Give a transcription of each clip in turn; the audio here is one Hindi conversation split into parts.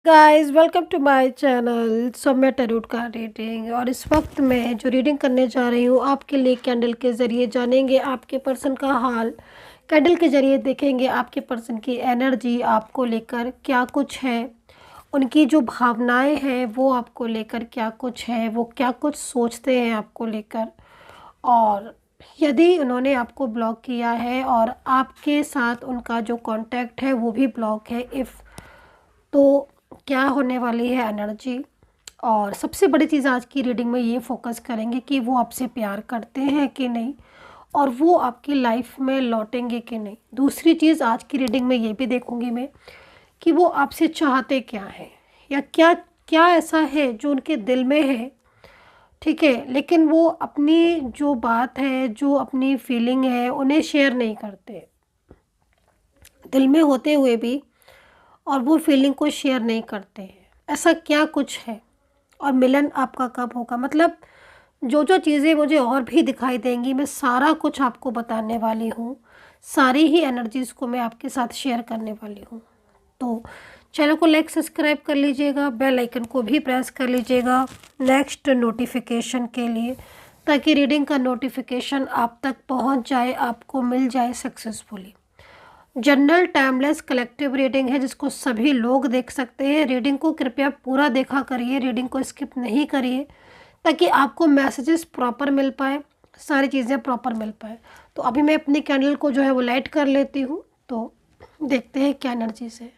Guys welcome to my channel Saumya tarot card reading. और इस वक्त मैं जो रीडिंग करने जा रही हूँ आपके लिए कैंडल के ज़रिए जानेंगे आपके पर्सन का हाल। कैंडल के ज़रिए देखेंगे आपके पर्सन की एनर्जी आपको लेकर क्या कुछ है, उनकी जो भावनाएं हैं वो आपको लेकर क्या कुछ है, वो क्या कुछ सोचते हैं आपको लेकर। और यदि उन्होंने आपको ब्लॉक किया है और आपके साथ उनका जो कांटेक्ट है वो भी ब्लॉक है तो क्या होने वाली है एनर्जी। और सबसे बड़ी चीज़ आज की रीडिंग में ये फोकस करेंगे कि वो आपसे प्यार करते हैं कि नहीं और वो आपकी लाइफ में लौटेंगे कि नहीं। दूसरी चीज़ आज की रीडिंग में ये भी देखूंगी मैं कि वो आपसे चाहते क्या हैं या क्या क्या ऐसा है जो उनके दिल में है, ठीक है, लेकिन वो अपनी जो बात है, जो अपनी फीलिंग है, उन्हें शेयर नहीं करते, दिल में होते हुए भी और वो फीलिंग को शेयर नहीं करते हैं। ऐसा क्या कुछ है और मिलन आपका कब होगा, मतलब जो जो चीज़ें मुझे और भी दिखाई देंगी मैं सारा कुछ आपको बताने वाली हूँ। सारी ही एनर्जीज़ को मैं आपके साथ शेयर करने वाली हूँ। तो चैनल को लाइक सब्सक्राइब कर लीजिएगा, बेल आइकन को भी प्रेस कर लीजिएगा नेक्स्ट नोटिफिकेशन के लिए, ताकि रीडिंग का नोटिफिकेशन आप तक पहुँच जाए, आपको मिल जाए successfully. General timeless collective reading है जिसको सभी लोग देख सकते हैं। रीडिंग को कृपया पूरा देखा करिए, रीडिंग को स्किप नहीं करिए, ताकि आपको मैसेजेस प्रॉपर मिल पाए, सारी चीज़ें प्रॉपर मिल पाए। तो अभी मैं अपनी कैंडल को जो है वो लाइट कर लेती हूँ, तो देखते हैं क्या एनर्जीज है।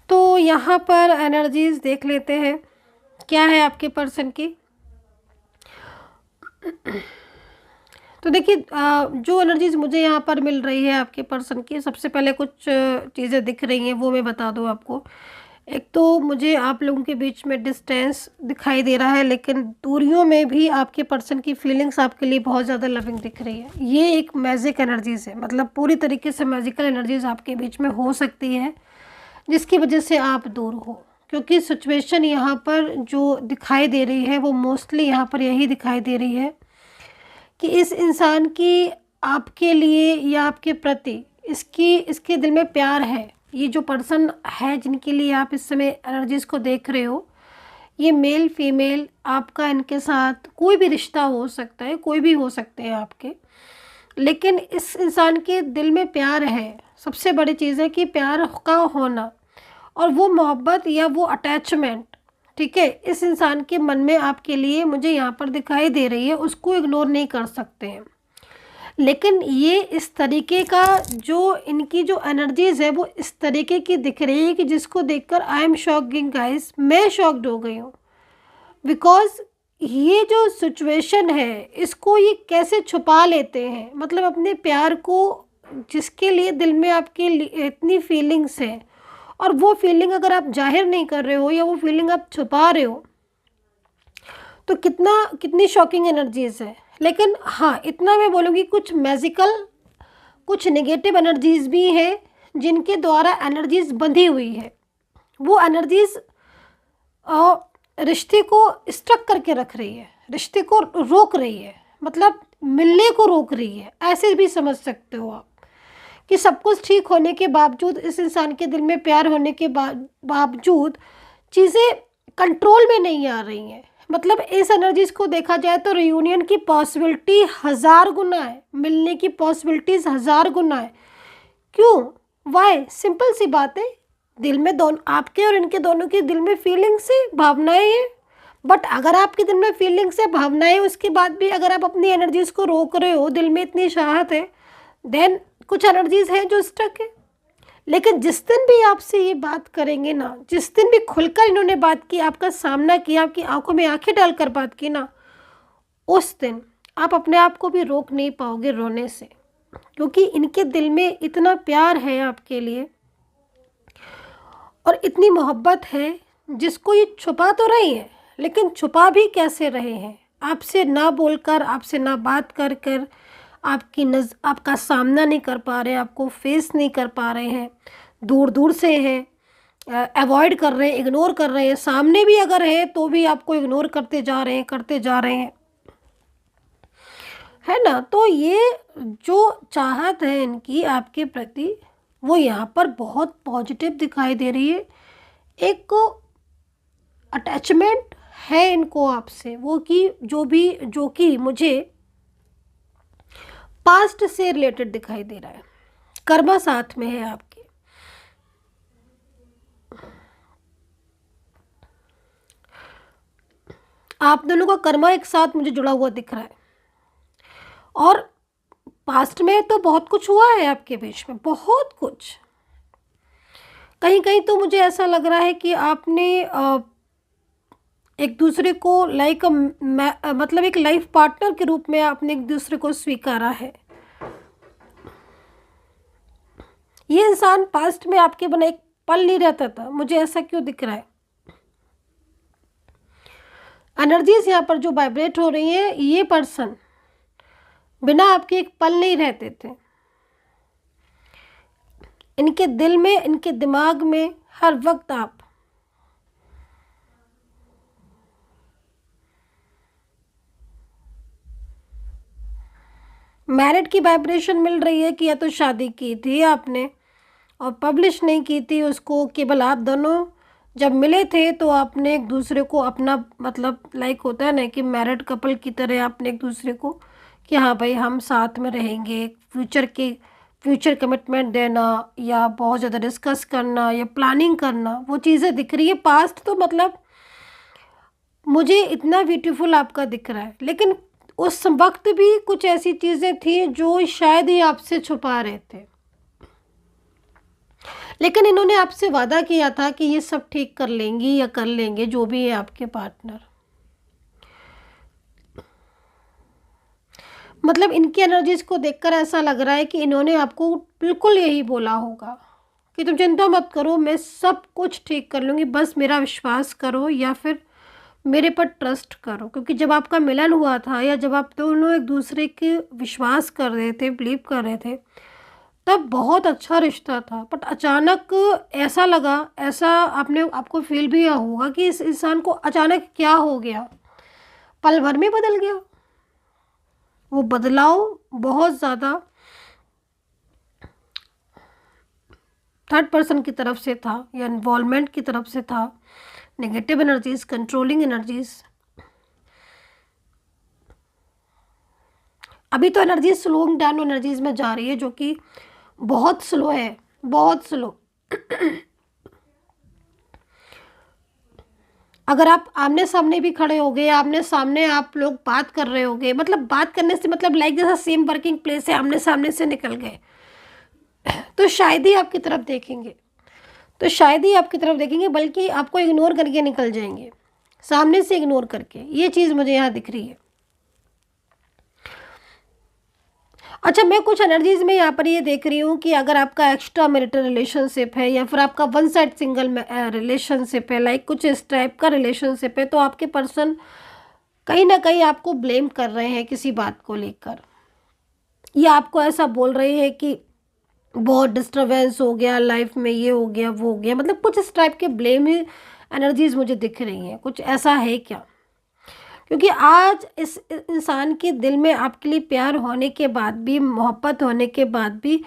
तो यहाँ पर एनर्जीज देख लेते हैं क्या है आपके पर्सन की। तो देखिए जो एनर्जीज मुझे यहाँ पर मिल रही है आपके पर्सन की, सबसे पहले कुछ चीज़ें दिख रही हैं वो मैं बता दूँ आपको। एक तो मुझे आप लोगों के बीच में डिस्टेंस दिखाई दे रहा है, लेकिन दूरियों में भी आपके पर्सन की फीलिंग्स आपके लिए बहुत ज़्यादा लविंग दिख रही है। ये एक मैजिक एनर्जीज है, मतलब पूरी तरीके से मैजिकल एनर्जीज आपके बीच में हो सकती है जिसकी वजह से आप दूर हो, क्योंकि सिचुएशन यहाँ पर जो दिखाई दे रही है वो मोस्टली यहाँ पर यही दिखाई दे रही है कि इस इंसान की आपके लिए या आपके प्रति इसके दिल में प्यार है। ये जो पर्सन है जिनके लिए आप इस समय एनर्जीज को देख रहे हो, ये मेल फीमेल आपका इनके साथ कोई भी रिश्ता हो सकता है, कोई भी हो सकते हैं आपके, लेकिन इस इंसान के दिल में प्यार है। सबसे बड़ी चीज़ है कि प्यार का होना और वो मोहब्बत या वो अटैचमेंट, ठीक है, इस इंसान के मन में आपके लिए मुझे यहाँ पर दिखाई दे रही है, उसको इग्नोर नहीं कर सकते हैं। लेकिन ये इस तरीके का जो इनकी जो एनर्जीज है वो इस तरीके की दिख रही है कि जिसको देखकर आई एम शॉकिंग गाइस, मैं शॉक्ड हो गई हूँ। बिकॉज ये जो सिचुएशन है इसको ये कैसे छुपा लेते हैं, मतलब अपने प्यार को, जिसके लिए दिल में आपके इतनी फीलिंग्स हैं और वो फीलिंग अगर आप जाहिर नहीं कर रहे हो या वो फीलिंग आप छुपा रहे हो तो कितनी शॉकिंग एनर्जीज है। लेकिन हाँ, इतना मैं बोलूँगी कुछ मैजिकल, कुछ नेगेटिव एनर्जीज भी हैं जिनके द्वारा एनर्जीज बंधी हुई है। वो एनर्जीज रिश्ते को स्ट्रक करके रख रही है, रिश्ते को रोक रही है, मतलब मिलने को रोक रही है, ऐसे भी समझ सकते हो आप कि सब कुछ ठीक होने के बावजूद, इस इंसान के दिल में प्यार होने के बावजूद चीज़ें कंट्रोल में नहीं आ रही हैं। मतलब इस एनर्जीज को देखा जाए तो रियूनियन की पॉसिबिलिटी 1000 गुना है, मिलने की पॉसिबिलिटीज़ 1000 गुना है। क्यों? वाई? सिंपल सी बात है, दिल में दोनों आपके और इनके दोनों के दिल में फीलिंग्स है, भावनाएं हैं। बट अगर आपके दिल में फीलिंग्स है, भावनाएं, उसके बाद भी अगर आप अपनी एनर्जीज को रोक रहे हो, दिल में इतनी चाहत है, देन कुछ एनर्जीज हैं जो स्टक है। लेकिन जिस दिन भी आपसे ये बात करेंगे ना, जिस दिन भी खुलकर इन्होंने बात की, आपका सामना किया, आपकी आंखों में आंखें डालकर बात की ना, उस दिन आप अपने आप को भी रोक नहीं पाओगे रोने से, क्योंकि इनके दिल में इतना प्यार है आपके लिए और इतनी मोहब्बत है जिसको ये छुपा तो रही है, लेकिन छुपा भी कैसे रहे हैं, आपसे ना बोलकर, आपसे ना बात कर कर, आपका सामना नहीं कर पा रहे, आपको फेस नहीं कर पा रहे हैं, दूर दूर से हैं, अवॉइड कर रहे हैं, इग्नोर कर रहे हैं, सामने भी अगर है तो भी आपको इग्नोर करते जा रहे हैं, करते जा रहे हैं, है ना। तो ये जो चाहत है इनकी आपके प्रति वो यहाँ पर बहुत पॉजिटिव दिखाई दे रही है। एक को अटैचमेंट है इनको आपसे, वो कि जो कि मुझे पास्ट से रिलेटेड दिखाई दे रहा है। कर्मा साथ में है आपके। आप दोनों का कर्मा एक साथ मुझे जुड़ा हुआ दिख रहा है, और पास्ट में तो बहुत कुछ हुआ है आपके बीच में, बहुत कुछ। कहीं कहीं तो मुझे ऐसा लग रहा है कि आपने एक दूसरे को लाइक मतलब एक लाइफ पार्टनर के रूप में आपने एक दूसरे को स्वीकारा है। ये इंसान पास्ट में आपके बिना एक पल नहीं रहता था, मुझे ऐसा क्यों दिख रहा है। एनर्जीज यहाँ पर जो वाइब्रेट हो रही है, ये पर्सन बिना आपके एक पल नहीं रहते थे। इनके दिल में, इनके दिमाग में हर वक्त आप। मैरिड की वाइब्रेशन मिल रही है कि या तो शादी की थी आपने और पब्लिश नहीं की थी उसको, केवल आप दोनों जब मिले थे तो आपने एक दूसरे को अपना, मतलब लाइक होता है ना कि मैरिड कपल की तरह आपने एक दूसरे को कि हाँ भाई हम साथ में रहेंगे, फ्यूचर कमिटमेंट देना या बहुत ज़्यादा डिस्कस करना या प्लानिंग करना, वो चीज़ें दिख रही है। पास्ट तो मतलब मुझे इतना ब्यूटीफुल आपका दिख रहा है, लेकिन उस वक्त भी कुछ ऐसी चीज़ें थी जो शायद ही आपसे छुपा रहे थे। लेकिन इन्होंने आपसे वादा किया था कि ये सब ठीक कर लेंगी या कर लेंगे, जो भी है आपके पार्टनर। मतलब इनकी एनर्जीज को देखकर ऐसा लग रहा है कि इन्होंने आपको बिल्कुल यही बोला होगा कि तुम चिंता मत करो, मैं सब कुछ ठीक कर लूँगी, बस मेरा विश्वास करो या फिर मेरे पर ट्रस्ट करो। क्योंकि जब आपका मिलन हुआ था या जब आप दोनों एक दूसरे के विश्वास कर रहे थे, बिलीव कर रहे थे, तब बहुत अच्छा रिश्ता था। बट अचानक ऐसा लगा, ऐसा आपको फील भी होगा कि इस इंसान को अचानक क्या हो गया, पल भर में बदल गया। वो बदलाव बहुत ज़्यादा थर्ड पर्सन की तरफ से था या इन्वॉल्वमेंट की तरफ से था, नेगेटिव एनर्जीज, कंट्रोलिंग एनर्जीज। अभी तो एनर्जीज स्लोइंग डाउन एनर्जीज में जा रही है, जो कि बहुत स्लो है, बहुत स्लो। अगर आप आमने सामने भी खड़े हो गए, आमने सामने आप लोग बात कर रहे होगे, मतलब बात करने से मतलब लाइक जैसा सेम वर्किंग प्लेस है, आमने सामने से निकल गए, तो शायद ही आपकी तरफ देखेंगे, तो शायद ही आपकी तरफ देखेंगे, बल्कि आपको इग्नोर करके निकल जाएंगे, सामने से इग्नोर करके। ये चीज़ मुझे यहाँ दिख रही है। अच्छा, मैं कुछ एनर्जीज में यहाँ पर ये देख रही हूँ कि अगर आपका एक्स्ट्रा मैरिटल रिलेशनशिप है या फिर आपका वन साइड सिंगल रिलेशनशिप है, लाइक कुछ इस टाइप का रिलेशनशिप है, तो आपके पर्सन कहीं ना कहीं आपको ब्लेम कर रहे हैं किसी बात को लेकर, या आपको ऐसा बोल रहे हैं कि बहुत डिस्टर्बेंस हो गया लाइफ में, ये हो गया वो हो गया, मतलब कुछ इस टाइप के ब्लेम एनर्जीज मुझे दिख रही हैं। कुछ ऐसा है क्या? क्योंकि आज इस इंसान के दिल में आपके लिए प्यार होने के बाद भी, मोहब्बत होने के बाद भी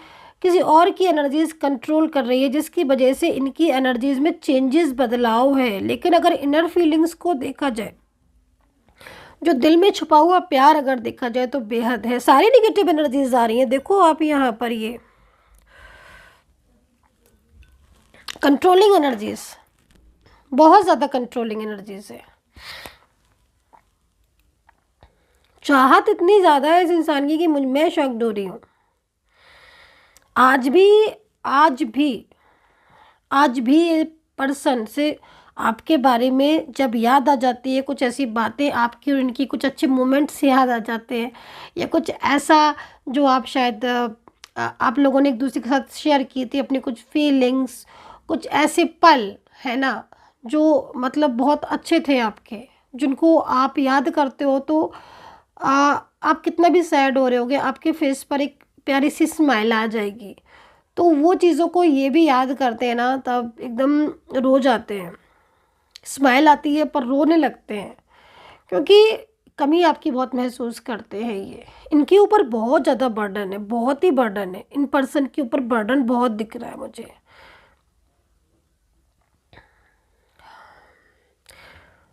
किसी और की एनर्जीज कंट्रोल कर रही है, जिसकी वजह से इनकी एनर्जीज में चेंजेस, बदलाव है। लेकिन अगर इनर फीलिंग्स को देखा जाए, जो दिल में छुपा हुआ प्यार अगर देखा जाए, तो बेहद है। सारी निगेटिव एनर्जीज आ रही हैं, देखो आप यहाँ पर, ये कंट्रोलिंग एनर्जीज, बहुत ज़्यादा कंट्रोलिंग एनर्जीज है। चाहत इतनी ज़्यादा है इस इंसान की कि मैं शॉक्ड हो रही हूँ। आज भी ये पर्सन से आपके बारे में जब याद आ जाती है, कुछ ऐसी बातें आपकी और इनकी, कुछ अच्छे मोमेंट्स याद आ जाते हैं, या कुछ ऐसा जो आप शायद आप लोगों ने एक दूसरे के साथ शेयर की थी, अपनी कुछ फीलिंग्स, कुछ ऐसे पल है ना जो मतलब बहुत अच्छे थे आपके, जिनको आप याद करते हो तो आप कितना भी सैड हो रहे होगे, आपके फेस पर एक प्यारी सी स्माइल आ जाएगी। तो वो चीज़ों को ये भी याद करते हैं ना, तब एकदम रो जाते हैं। स्माइल आती है पर रोने लगते हैं, क्योंकि कमी आपकी बहुत महसूस करते हैं। ये इनके ऊपर बहुत ज़्यादा बर्डन है, बहुत ही बर्डन है। इन पर्सन के ऊपर बर्डन बहुत दिख रहा है मुझे।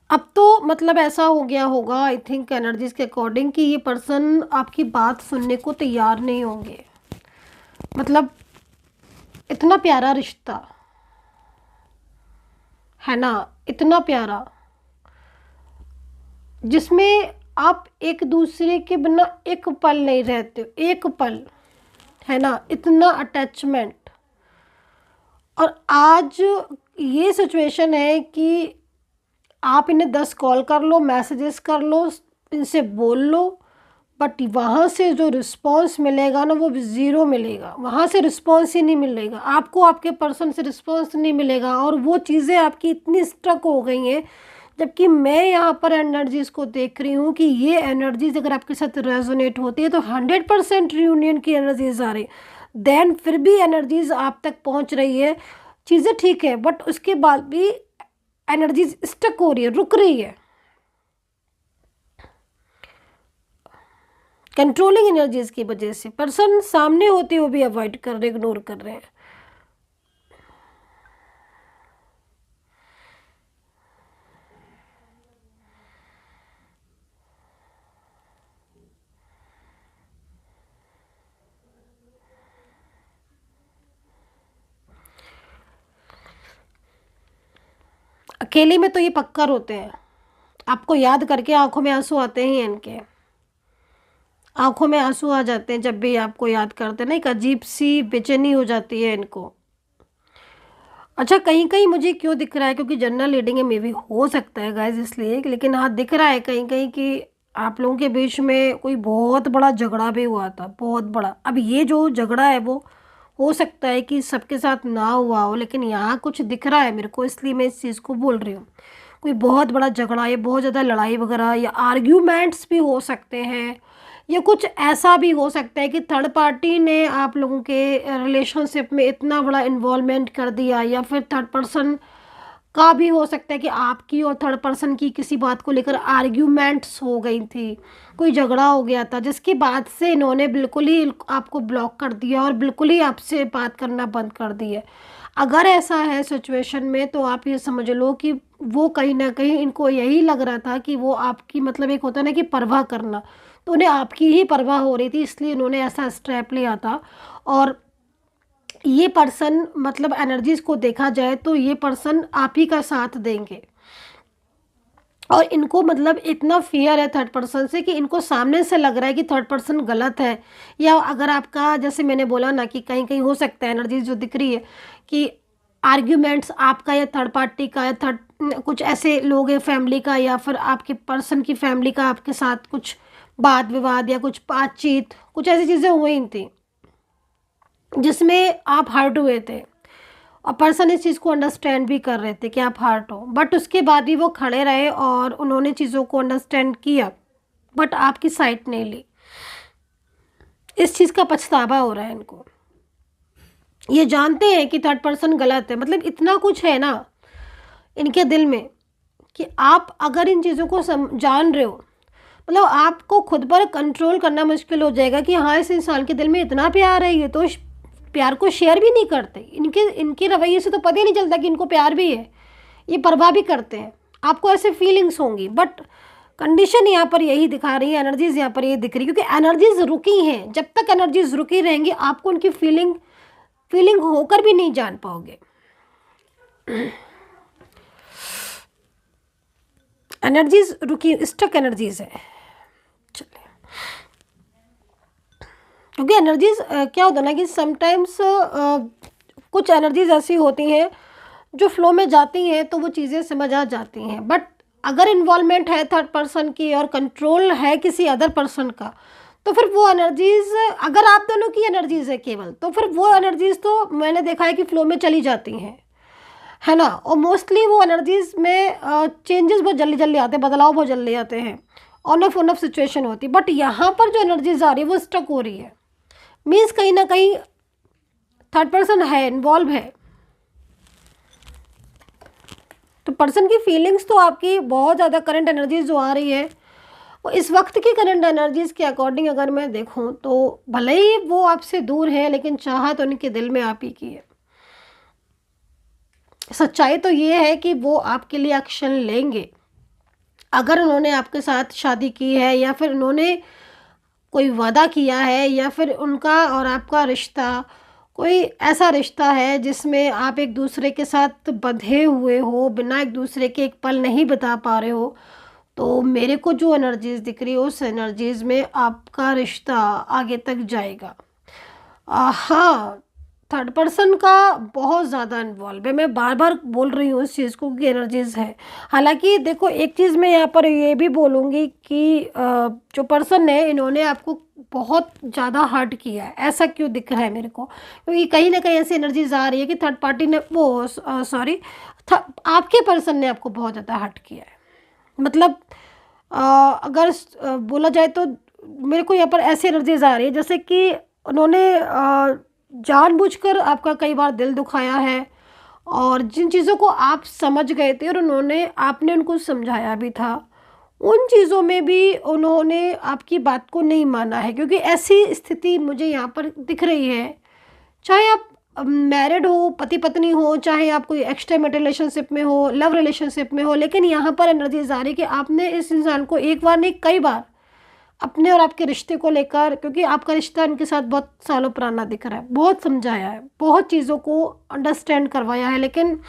अब तो मतलब ऐसा हो गया होगा आई थिंक एनर्जीज के अकॉर्डिंग कि ये पर्सन आपकी बात सुनने को तैयार नहीं होंगे। मतलब इतना प्यारा रिश्ता है ना, इतना प्यारा, जिसमें आप एक दूसरे के बिना एक पल नहीं रहते हो, एक पल, है ना, इतना अटैचमेंट। और आज ये सिचुएशन है कि आप इन्हें 10 कॉल कर लो, मैसेजेस कर लो, इनसे बोल लो, बट वहाँ से जो रिस्पॉन्स मिलेगा ना वो ज़ीरो मिलेगा। वहाँ से रिस्पॉन्स ही नहीं मिलेगा आपको, आपके पर्सन से रिस्पॉन्स नहीं मिलेगा। और वो चीज़ें आपकी इतनी स्ट्रक हो गई हैं, जबकि मैं यहाँ पर एनर्जीज़ को देख रही हूँ कि ये एनर्जीज़ अगर आपके साथ रेजोनेट होती है तो 100% रियूनियन की एनर्जीज आ रही, देन फिर भी एनर्जीज आप तक पहुँच रही है, चीज़ें ठीक है, बट उसके बाद भी एनर्जीज स्टक हो रही है, रुक रही है। कंट्रोलिंग एनर्जीज की वजह से पर्सन सामने होते हुए भी अवॉइड कर रहे, इग्नोर कर रहे हैं। अकेले में तो ये पक्का रोते हैं, आपको याद करके आंखों में आंसू आते हैं, इनके आंखों में आंसू आ जाते हैं जब भी आपको याद करते हैं ना, एक अजीब सी बेचैनी हो जाती है इनको। अच्छा, कहीं कहीं मुझे क्यों दिख रहा है, क्योंकि जनरल रीडिंग है, मे भी हो सकता है गाइज इसलिए, लेकिन हाँ दिख रहा है कहीं कहीं कि आप लोगों के बीच में कोई बहुत बड़ा झगड़ा भी हुआ था, बहुत बड़ा। अब ये जो झगड़ा है वो हो सकता है कि सबके साथ ना हुआ हो, लेकिन यहाँ कुछ दिख रहा है मेरे को, इसलिए मैं इस चीज़ को बोल रही हूँ। कोई बहुत बड़ा झगड़ा या बहुत ज़्यादा लड़ाई वगैरह या आर्ग्यूमेंट्स भी हो सकते हैं, या कुछ ऐसा भी हो सकता है कि थर्ड पार्टी ने आप लोगों के रिलेशनशिप में इतना बड़ा इन्वॉल्वमेंट कर दिया, या फिर थर्ड पर्सन का भी हो सकता है कि आपकी और थर्ड पर्सन की किसी बात को लेकर आर्ग्यूमेंट्स हो गई थी, कोई झगड़ा हो गया था, जिसकी बात से इन्होंने बिल्कुल ही आपको ब्लॉक कर दिया और बिल्कुल ही आपसे बात करना बंद कर दिया। अगर ऐसा है सिचुएशन में तो आप ये समझ लो कि वो कहीं ना कहीं इनको यही लग रहा था कि वो आपकी, मतलब एक होता है ना कि परवाह करना, तो उन्हें आपकी ही परवाह हो रही थी, इसलिए उन्होंने ऐसा स्टेप लिया था। और ये पर्सन, मतलब एनर्जीज को देखा जाए तो ये पर्सन आप ही का साथ देंगे, और इनको मतलब इतना फियर है थर्ड पर्सन से कि इनको सामने से लग रहा है कि थर्ड पर्सन गलत है। या अगर आपका, जैसे मैंने बोला ना कि कहीं कहीं हो सकता है एनर्जीज जो दिख रही है कि आर्ग्यूमेंट्स आपका या थर्ड पार्टी का, या थर्ड कुछ ऐसे लोग हैं फैमिली का, या फिर आपके पर्सन की फैमिली का आपके साथ कुछ वाद विवाद या कुछ बातचीत, कुछ ऐसी चीज़ें हुई थी जिसमें आप हर्ट हुए थे, और पर्सन इस चीज़ को अंडरस्टैंड भी कर रहे थे कि आप हर्ट हो, बट उसके बाद भी वो खड़े रहे और उन्होंने चीज़ों को अंडरस्टैंड किया, बट आपकी साइड नहीं ली। इस चीज़ का पछतावा हो रहा है इनको, ये जानते हैं कि थर्ड पर्सन गलत है। मतलब इतना कुछ है ना इनके दिल में कि आप अगर इन चीज़ों को जान रहे हो, मतलब आपको खुद पर कंट्रोल करना मुश्किल हो जाएगा कि हाँ इस इंसान के दिल में इतना प्यार है, ये तो प्यार को शेयर भी नहीं करते। इनके इनके रवैये से तो पता ही नहीं चलता कि इनको प्यार भी है, ये परवाह भी करते हैं। आपको ऐसे फीलिंग्स होंगी, बट कंडीशन यहाँ पर यही दिखा रही है, एनर्जीज यहाँ पर ये दिख रही है, क्योंकि एनर्जीज रुकी हैं। जब तक एनर्जीज रुकी रहेंगी आपको उनकी फीलिंग होकर भी नहीं जान पाओगे। एनर्जीज रुकी, स्टक एनर्जीज है। चलिए, क्योंकि एनर्जीज क्या होता है ना कि समटाइम्स कुछ एनर्जीज ऐसी होती हैं जो फ्लो में जाती हैं तो वो चीज़ें समझ आ जाती हैं, बट अगर इन्वॉल्वमेंट है थर्ड पर्सन की और कंट्रोल है किसी अदर पर्सन का, तो फिर वो एनर्जीज, अगर आप दोनों की एनर्जीज है केवल, तो फिर वो एनर्जीज तो मैंने देखा है कि फ्लो में चली जाती हैं, है ना। और मोस्टली वो एनर्जीज में चेंजेस बहुत जल्दी जल्दी आते हैं, बदलाव बहुत जल्दी आते हैं, ऑन ऑफ सिचुएशन होती है। बट यहाँ पर जो एनर्जीज आ रही है वो स्टक हो रही है, मीन्स कहीं ना कहीं थर्ड पर्सन है, इन्वॉल्व है। तो पर्सन की फीलिंग्स तो आपकी बहुत ज़्यादा करंट एनर्जीज जो आ रही है वो इस वक्त की करंट एनर्जीज के अकॉर्डिंग अगर मैं देखूं तो भले ही वो आपसे दूर है, लेकिन चाहत उनके दिल में आप ही की है। सच्चाई तो ये है कि वो आपके लिए एक्शन लेंगे, अगर उन्होंने आपके साथ शादी की है या फिर उन्होंने कोई वादा किया है या फिर उनका और आपका रिश्ता कोई ऐसा रिश्ता है जिसमें आप एक दूसरे के साथ बंधे हुए हो, बिना एक दूसरे के एक पल नहीं बिता पा रहे हो, तो मेरे को जो एनर्जीज़ दिख रही है उस एनर्जीज़ में आपका रिश्ता आगे तक जाएगा। हाँ, थर्ड पर्सन का बहुत ज़्यादा इन्वॉल्व है। मैं बार-बार बोल रही हूँ इस चीज़ को कि एनर्जीज़ है। हालाँकि देखो, एक चीज़ मैं यहाँ पर ये भी बोलूँगी कि जो पर्सन है इन्होंने आपको बहुत ज़्यादा हर्ट किया है। ऐसा क्यों दिख रहा है मेरे को? क्योंकि कहीं न कहीं ऐसी एनर्जीज़ आ रही है कि थर्ड पार्टी ने सॉरी थ आपके पर्सन ने आपको बहुत ज़्यादा हर्ट किया है। मतलब अ, अगर बोला जाए तो मेरे को यहाँ पर ऐसी एनर्जीज आ रही है जैसे कि उन्होंने जानबूझकर आपका कई बार दिल दुखाया है, और जिन चीज़ों को आप समझ गए थे और आपने उनको समझाया भी था, उन चीज़ों में भी उन्होंने आपकी बात को नहीं माना है। क्योंकि ऐसी स्थिति मुझे यहाँ पर दिख रही है, चाहे आप मैरिड हो, पति पत्नी हो, चाहे आप कोई एक्सटेरिट रिलेशनशिप में हो, लव रिलेशनशिप में हो, लेकिन यहाँ पर एनर्जीज आ रही है कि आपने इस इंसान को एक बार नहीं कई बार अपने और आपके रिश्ते को लेकर, क्योंकि आपका रिश्ता इनके साथ बहुत सालों पुराना दिख रहा है, बहुत समझाया है, बहुत चीज़ों को अंडरस्टैंड करवाया है, लेकिन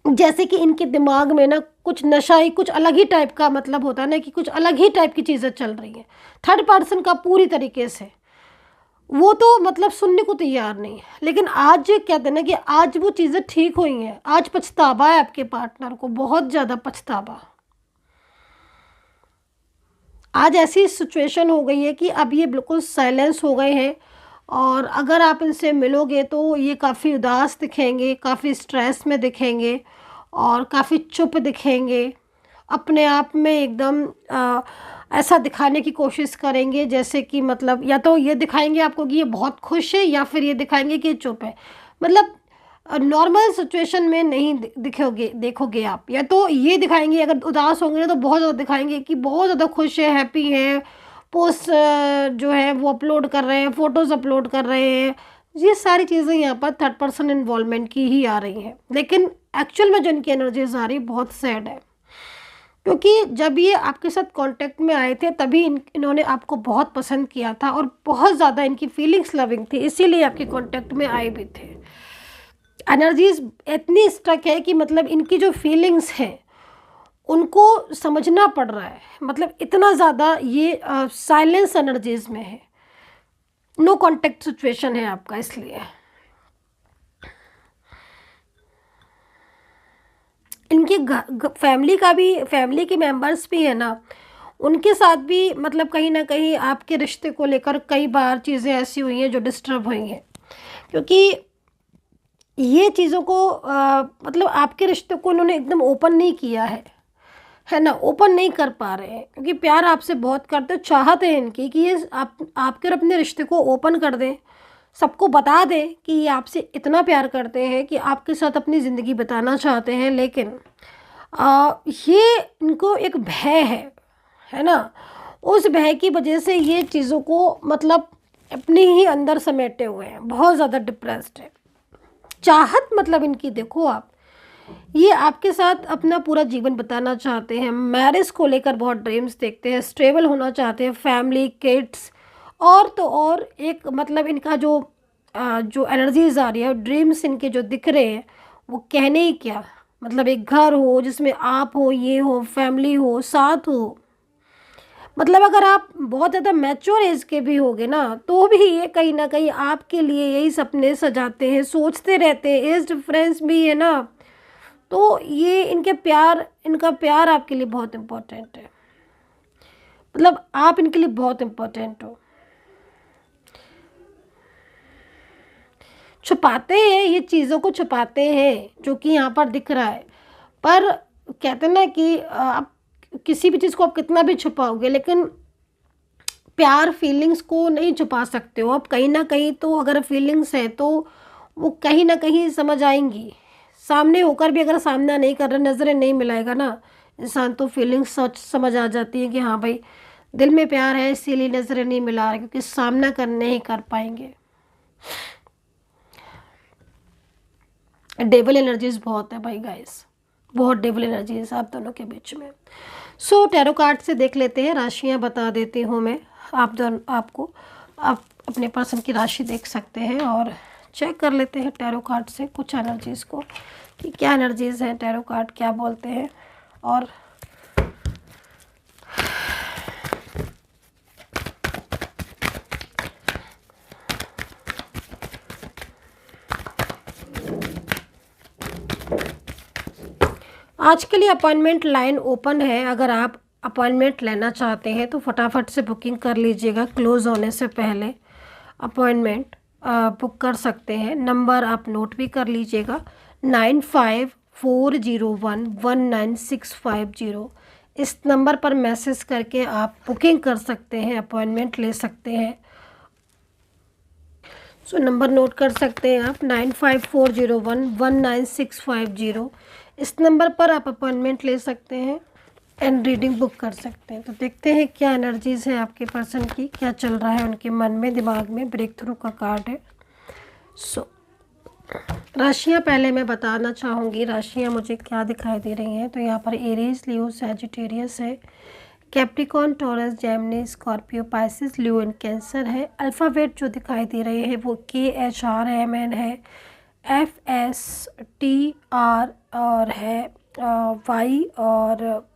जैसे कि इनके दिमाग में ना कुछ नशा ही, कुछ अलग ही टाइप का मतलब होता है ना कि कुछ अलग ही टाइप की चीज़ें चल रही हैं थर्ड पर्सन का पूरी तरीके से। वो तो मतलब सुनने को तैयार नहीं है, लेकिन आज कहते हैं ना कि आज वो चीज़ें ठीक हुई हैं। आज पछतावा है आपके पार्टनर को, बहुत ज़्यादा पछतावा। आज ऐसी सिचुएशन हो गई है कि अब ये बिल्कुल साइलेंस हो गए हैं, और अगर आप इनसे मिलोगे तो ये काफ़ी उदास दिखेंगे, काफ़ी स्ट्रेस में दिखेंगे और काफ़ी चुप दिखेंगे। अपने आप में एकदम ऐसा दिखाने की कोशिश करेंगे जैसे कि मतलब या तो ये दिखाएंगे आपको कि ये बहुत खुश है, या फिर ये दिखाएंगे कि ये चुप है। मतलब नॉर्मल सिचुएशन में नहीं दिखोगे देखोगे आप, या तो ये दिखाएंगे अगर उदास होंगे ना तो बहुत ज़्यादा दिखाएंगे कि बहुत ज़्यादा खुश है, हैप्पी है, पोस्ट जो है वो अपलोड कर रहे हैं, फ़ोटोज़ अपलोड कर रहे हैं। ये सारी चीज़ें यहाँ पर थर्ड पर्सन इन्वॉल्वमेंट की ही आ रही हैं, लेकिन एक्चुअल में जो इनकी एनर्जीज आ रही है बहुत सैड है। क्योंकि जब ये आपके साथ कांटेक्ट में आए थे तभी इन्होंने आपको बहुत पसंद किया था और बहुत ज़्यादा इनकी फीलिंग्स लविंग थी, इसीलिए आपके कांटेक्ट में आए भी थे। एनर्जीज इतनी स्ट्रक है कि मतलब इनकी जो फीलिंग्स हैं उनको समझना पड़ रहा है। मतलब इतना ज़्यादा ये साइलेंस एनर्जीज में है, नो कांटेक्ट सिचुएशन है आपका, इसलिए इनकी फैमिली का भी, फैमिली के मेंबर्स भी है ना, उनके साथ भी मतलब कहीं ना कहीं आपके रिश्ते को लेकर कई बार चीज़ें ऐसी हुई हैं जो डिस्टर्ब हुई हैं। क्योंकि ये चीज़ों को मतलब आपके रिश्ते को उन्होंने एकदम ओपन नहीं किया है ना, ओपन नहीं कर पा रहे हैं क्योंकि प्यार आपसे बहुत करते, चाहते हैं इनकी कि ये आप आपके और अपने रिश्ते को ओपन कर दें, सबको बता दें कि ये आपसे इतना प्यार करते हैं कि आपके साथ अपनी ज़िंदगी बिताना चाहते हैं। लेकिन ये इनको एक भय है ना, उस भय की वजह से ये चीज़ों को मतलब अपने ही अंदर समेटे हुए हैं, बहुत ज़्यादा डिप्रेस्ड है। चाहत मतलब इनकी देखो आप, ये आपके साथ अपना पूरा जीवन बिताना चाहते हैं, मैरिज को लेकर बहुत ड्रीम्स देखते हैं, स्टेबल होना चाहते हैं, फैमिली, किड्स, और तो और एक मतलब इनका जो एनर्जीज आ रही है, ड्रीम्स इनके जो दिख रहे हैं वो कहने ही क्या। मतलब एक घर हो जिसमें आप हो, ये हो, फैमिली हो, साथ हो। मतलब अगर आप बहुत ज़्यादा मैच्योर एज के भी होगे ना तो भी ये कहीं ना कहीं आपके लिए यही सपने सजाते हैं, सोचते रहते हैं। एज डिफरेंस भी है ना, तो ये इनका प्यार आपके लिए बहुत इम्पोर्टेंट है। मतलब आप इनके लिए बहुत इम्पोर्टेंट हो। छुपाते हैं, ये चीज़ों को छुपाते हैं जो कि यहाँ पर दिख रहा है। पर कहते हैं ना कि आप किसी भी चीज़ को आप कितना भी छुपाओगे, लेकिन प्यार फीलिंग्स को नहीं छुपा सकते हो आप। कहीं ना कहीं तो अगर फीलिंग्स है तो वो कहीं ना कहीं समझ आएंगी। सामने होकर भी अगर सामना नहीं कर रहा, नज़रें नहीं मिलाएगा ना इंसान, तो फीलिंग्स समझ आ जाती है कि हाँ भाई दिल में प्यार है, इसीलिए नज़रें नहीं मिला रहे, क्योंकि सामना करने ही कर पाएंगे। डेविल एनर्जीज बहुत है भाई गाइस, बहुत डेविल एनर्जीज आप दोनों के बीच में। सो टैरो कार्ड से देख लेते हैं, राशियां बता देती हूँ मैं आपको। आप अपने पर्सन की राशि देख सकते हैं और चेक कर लेते हैं टैरो कार्ड से कुछ एनर्जीज़ को कि क्या एनर्जीज़ हैं, टैरो कार्ड क्या बोलते हैं। और आज के लिए अपॉइंटमेंट लाइन ओपन है। अगर आप अपॉइंटमेंट लेना चाहते हैं तो फटाफट से बुकिंग कर लीजिएगा, क्लोज़ होने से पहले अपॉइंटमेंट बुक कर सकते हैं। नंबर आप नोट भी कर लीजिएगा, 9540119650। इस नंबर पर मैसेज करके आप बुकिंग कर सकते हैं, अपॉइंटमेंट ले सकते हैं। सो नंबर नोट कर सकते हैं आप, 9540119650। इस नंबर पर आप अपॉइंटमेंट ले सकते हैं एंड रीडिंग बुक कर सकते हैं। तो देखते हैं क्या एनर्जीज़ है आपके पर्सन की, क्या चल रहा है उनके मन में, दिमाग में। ब्रेक थ्रू का कार्ड है। सो राशियां पहले मैं बताना चाहूँगी, राशियां मुझे क्या दिखाई दे रही हैं। तो यहाँ पर एरीज, लियो, सैजिटेरियस है, Capricorn, taurus, Gemini, Scorpio, Pisces, Leo and cancer है। अल्फ़ाबेट जो दिखाई दे रहे हैं वो KHRMN है, FSTR और है Y और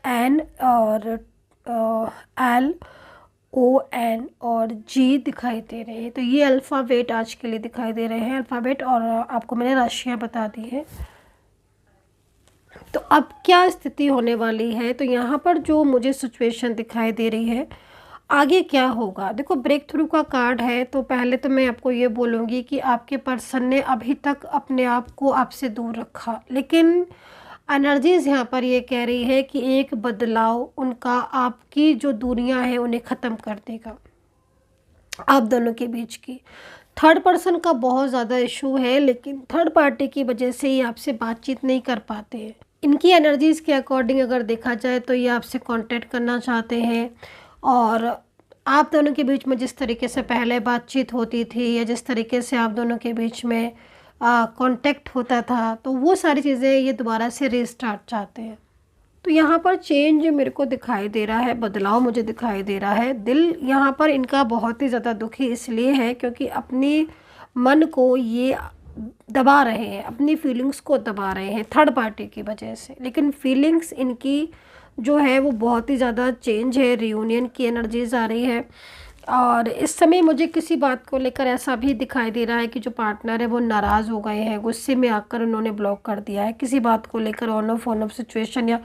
N और LON और G दिखाई दे रहे हैं। तो ये अल्फ़ाबेट आज के लिए दिखाई दे रहे हैं, अल्फ़ाबेट। और आपको मैंने राशियाँ बता दी है। तो अब क्या स्थिति होने वाली है, तो यहाँ पर जो मुझे सिचुएशन दिखाई दे रही है, आगे क्या होगा। देखो ब्रेक थ्रू का कार्ड है। तो पहले तो मैं आपको ये बोलूँगी कि आपके पर्सन ने अभी तक अपने आप को आपसे दूर रखा, लेकिन एनर्जीज़ यहाँ पर ये कह रही है कि एक बदलाव उनका आपकी जो दूरियां हैं उन्हें ख़त्म कर देगा, आप दोनों के बीच की। थर्ड पर्सन का बहुत ज़्यादा इशू है, लेकिन थर्ड पार्टी की वजह से ये आपसे बातचीत नहीं कर पाते हैं। इनकी एनर्जीज़ के अकॉर्डिंग अगर देखा जाए तो ये आपसे कांटेक्ट करना चाहते हैं, और आप दोनों के बीच में जिस तरीके से पहले बातचीत होती थी या जिस तरीके से आप दोनों के बीच में कांटेक्ट होता था, तो वो सारी चीज़ें ये दोबारा से रीस्टार्ट चाहते हैं। तो यहाँ पर चेंज मेरे को दिखाई दे रहा है, बदलाव मुझे दिखाई दे रहा है। दिल यहाँ पर इनका बहुत ही ज़्यादा दुखी इसलिए है क्योंकि अपने मन को ये दबा रहे हैं, अपनी फीलिंग्स को दबा रहे हैं थर्ड पार्टी की वजह से। लेकिन फीलिंग्स इनकी जो है वो बहुत ही ज़्यादा चेंज है, रियूनियन की एनर्जीज आ रही है। और इस समय मुझे किसी बात को लेकर ऐसा भी दिखाई दे रहा है कि जो पार्टनर है वो नाराज़ हो गए हैं, गुस्से में आकर उन्होंने ब्लॉक कर दिया है किसी बात को लेकर। ऑन ऑफ सिचुएशन या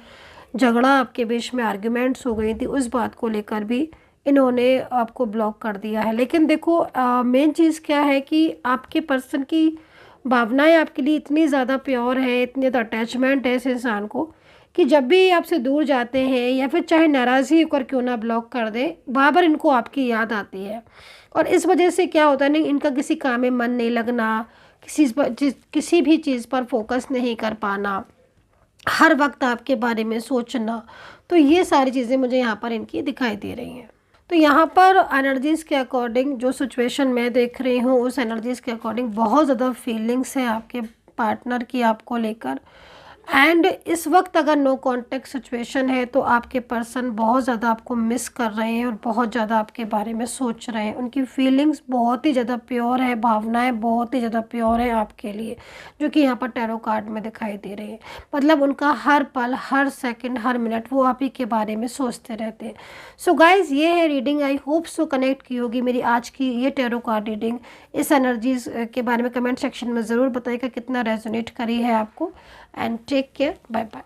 झगड़ा आपके बीच में, आर्ग्यूमेंट्स हो गई थी, उस बात को लेकर भी इन्होंने आपको ब्लॉक कर दिया है। लेकिन देखो मेन चीज़ क्या है कि आपके पर्सन की भावनाएं आपके लिए इतनी ज़्यादा प्योर है, इतनी ज़्यादा अटैचमेंट है इस इंसान को, कि जब भी आपसे दूर जाते हैं या फिर चाहे नाराज़गी होकर क्यों ना ब्लॉक कर दे, बार इनको आपकी याद आती है। और इस वजह से क्या होता है नहीं, इनका किसी काम में मन नहीं लगना, किसी भी चीज़ पर फोकस नहीं कर पाना, हर वक्त आपके बारे में सोचना। तो ये सारी चीज़ें मुझे यहाँ पर इनकी दिखाई दे रही हैं। तो यहाँ पर एनर्जीज़ के अकॉर्डिंग जो सिचुएशन मैं देख रही हूँ, उस एनर्जीज़ के अकॉर्डिंग बहुत ज़्यादा फीलिंग्स है आपके पार्टनर की आपको लेकर। एंड इस वक्त अगर नो कांटेक्ट सिचुएशन है तो आपके पर्सन बहुत ज़्यादा आपको मिस कर रहे हैं और बहुत ज़्यादा आपके बारे में सोच रहे हैं। उनकी फीलिंग्स बहुत ही ज़्यादा प्योर है, भावनाएं बहुत ही ज़्यादा प्योर है आपके लिए, जो कि यहाँ पर टैरो कार्ड में दिखाई दे रही है। मतलब उनका हर पल, हर सेकंड, हर मिनट वो आप ही के बारे में सोचते रहते हैं। सो गाइज़, ये है reading. I hope so connect की होगी मेरी आज की ये टैरो कार्ड रीडिंग। इस एनर्जीज़ के बारे में कमेंट सेक्शन में ज़रूर बताइएगा कितना रेजोनेट करी है आपको। And take care, bye bye.